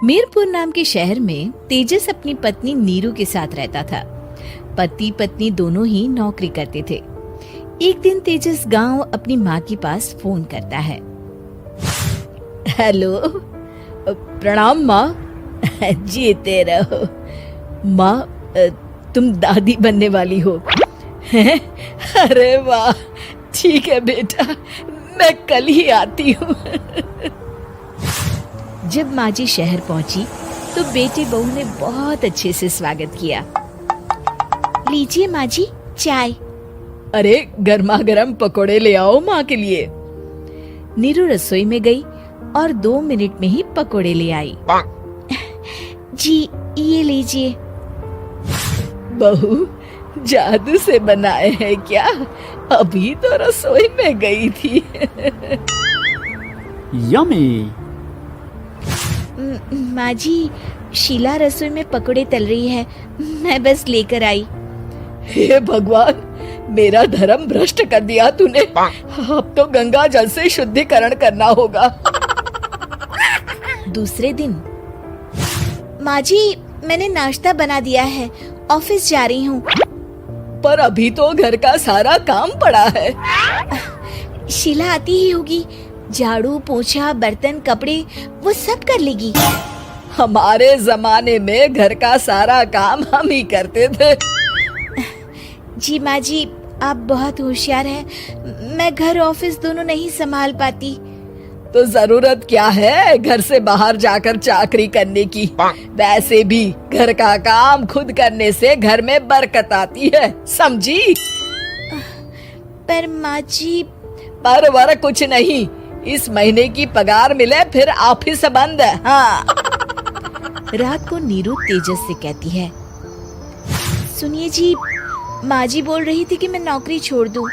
मीरपुर नाम के शहर में तेजस अपनी पत्नी नीरू के साथ रहता था। पति पत्नी दोनों ही नौकरी करते थे। एक दिन तेजस गांव अपनी माँ के पास फोन करता है। हेलो, प्रणाम माँ। जीते रहो माँ, तुम दादी बनने वाली हो हैं? अरे वाह, ठीक है बेटा, मैं कल ही आती हूँ। जब माँ जी शहर पहुंची तो बेटी बहू ने बहुत अच्छे से स्वागत किया। लीजिए माँ जी, चाय। अरे गर्मा गर्म पकोड़े ले आओ माँ के लिए। नीरू रसोई में गई और 2 मिनट में ही पकोड़े ले आई। जी ये लीजिए। बहू जादू से बनाए हैं क्या? अभी तो रसोई में गई थी। यम्मी। माँ जी, शीला रसोई में पकोड़े तल रही है, मैं बस लेकर आई। हे भगवान, मेरा धर्म भ्रष्ट कर दिया तूने। अब तो गंगा जल से शुद्धिकरण करना होगा। दूसरे दिन, माँ जी मैंने नाश्ता बना दिया है, ऑफिस जा रही हूँ। पर अभी तो घर का सारा काम पड़ा है। शीला आती ही होगी, झाड़ू पोछा बर्तन कपड़े वो सब कर लेगी। हमारे जमाने में घर का सारा काम हम ही करते थे। जी माँ जी, आप बहुत होशियार हैं, मैं घर ऑफिस दोनों नहीं संभाल पाती। तो जरूरत क्या है घर से बाहर जाकर चाकरी करने की? वैसे भी घर का काम खुद करने से घर में बरकत आती है, समझी? पर माँ जी। पर वर कुछ नहीं, इस महीने की पगार मिले फिर ऑफिस बंद है। हाँ। रात को नीरू तेजस से कहती है, सुनिए जी, माँ जी बोल रही थी कि मैं नौकरी छोड़ दूं।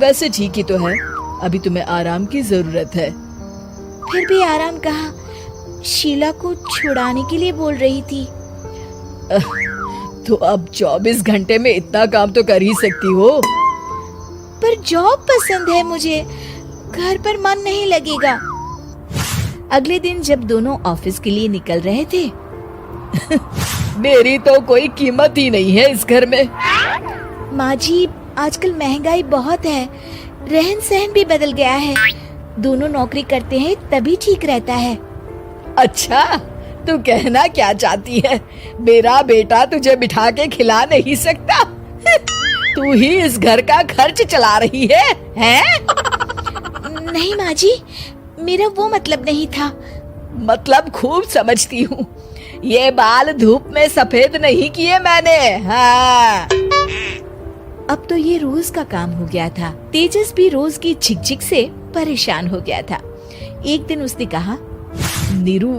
वैसे ठीक ही तो है, अभी तुम्हें आराम की जरूरत है। फिर भी आराम कहाँ, शीला को छुड़ाने के लिए बोल रही थी। तो अब 24 घंटे में इतना काम तो कर ही सकती हो। पर जॉब पसंद है मुझे, घर पर मन नहीं लगेगा। अगले दिन जब दोनों ऑफिस के लिए निकल रहे थे, मेरी तो कोई कीमत ही नहीं है इस घर में। माँ जी, आजकल महंगाई बहुत है, रहन सहन भी बदल गया है, दोनों नौकरी करते हैं तभी ठीक रहता है। अच्छा, तू कहना क्या चाहती है? मेरा बेटा तुझे बिठा के खिला नहीं सकता? तू ही इस घर का खर्च चला रही है, हैं? नहीं माँ जी, मेरा वो मतलब नहीं था। मतलब खूब समझती हूँ, ये बाल धूप में सफेद नहीं किए मैंने। हाँ। अब तो ये रोज का काम हो गया था। तेजस भी रोज की झिकझिक से परेशान हो गया था। एक दिन उसने कहा, नीरू,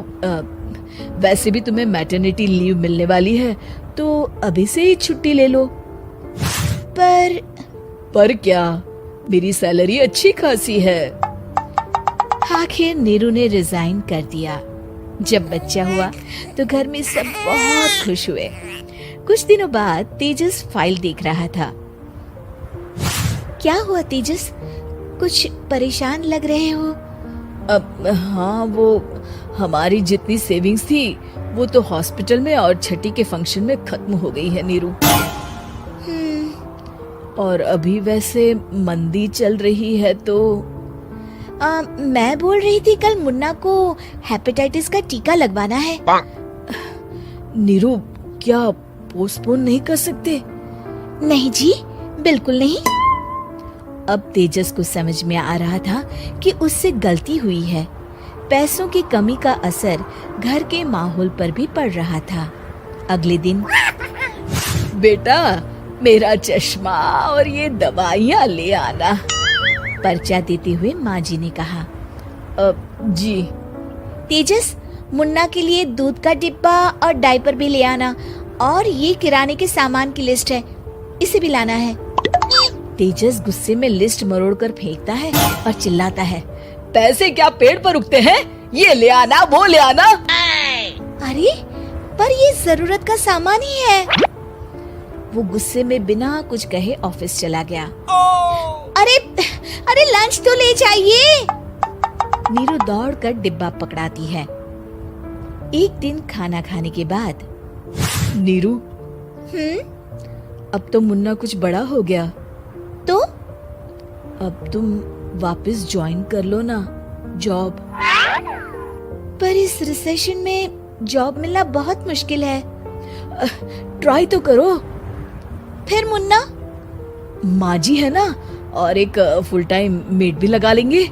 वैसे भी तुम्हें मैटरनिटी लीव मिलने वाली है, तो अभी से ही छुट्टी ले लो। पर क्या, मेरी सैलरी अच्छी खासी है। आखिर नीरू ने रिजाइन कर दिया। जब बच्चा हुआ तो घर में सब बहुत खुश हुए। कुछ दिनों बाद तेजस फाइल देख रहा था। क्या हुआ तेजस, कुछ परेशान लग रहे हो? अब हाँ, वो हमारी जितनी सेविंग्स थी वो तो हॉस्पिटल में और छठी के फंक्शन में खत्म हो गई है नीरू। और अभी वैसे मंदी चल रही है तो मैं बोल रही थी कल मुन्ना को हेपेटाइटिस का टीका लगवाना है। नीरू, क्या पोस्टपोन नहीं कर सकते? नहीं जी, बिल्कुल नहीं। अब तेजस को समझ में आ रहा था कि उससे गलती हुई है। पैसों की कमी का असर घर के माहौल पर भी पड़ रहा था। अगले दिन, बेटा मेरा चश्मा और ये दवाइयाँ ले आना, पर्चा देते हुए माँ जी ने कहा। जी। तेजस, मुन्ना के लिए दूध का डिब्बा और डायपर भी ले आना, और ये किराने के सामान की लिस्ट है, इसे भी लाना है। तेजस गुस्से में लिस्ट मरोड़कर फेंकता है और चिल्लाता है, पैसे क्या पेड़ पर उगते हैं? ये ले आना, वो ले आना। अरे पर ये जरूरत का सामान ही है। वो गुस्से में बिना कुछ कहे ऑफिस चला गया। अरे लंच तो ले जाइए। नीरू दौड़कर डिब्बा पकड़ाती है। एक दिन खाना खाने के बाद, नीरू, अब तो मुन्ना कुछ बड़ा हो गया, तो अब तुम वापस ज्वाइन कर लो ना जॉब। पर इस रिसेशन में जॉब मिलना बहुत मुश्किल है। ट्राई तो करो। फिर मुन्ना? माँ जी है ना, और एक फुल टाइम मेड भी लगा लेंगे।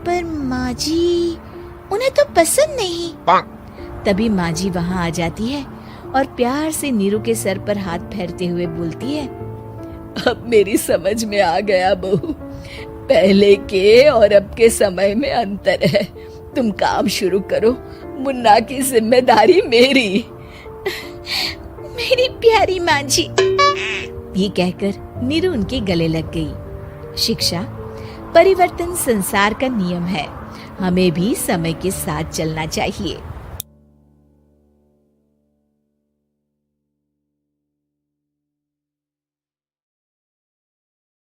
पर माँ जी, उन्हें तो पसंद नहीं। तभी माँ जी वहाँ आ जाती है और प्यार से नीरू के सर पर हाथ फेरते हुए बोलती है, अब मेरी समझ में आ गया बहू, पहले के और अब के समय में अंतर है। तुम काम शुरू करो, मुन्ना की जिम्मेदारी मेरी। मेरी प्यारी माँ जी। ये कहकर नीरू उनके गले लग गई। शिक्षा, परिवर्तन संसार का नियम है, हमें भी समय के साथ चलना चाहिए।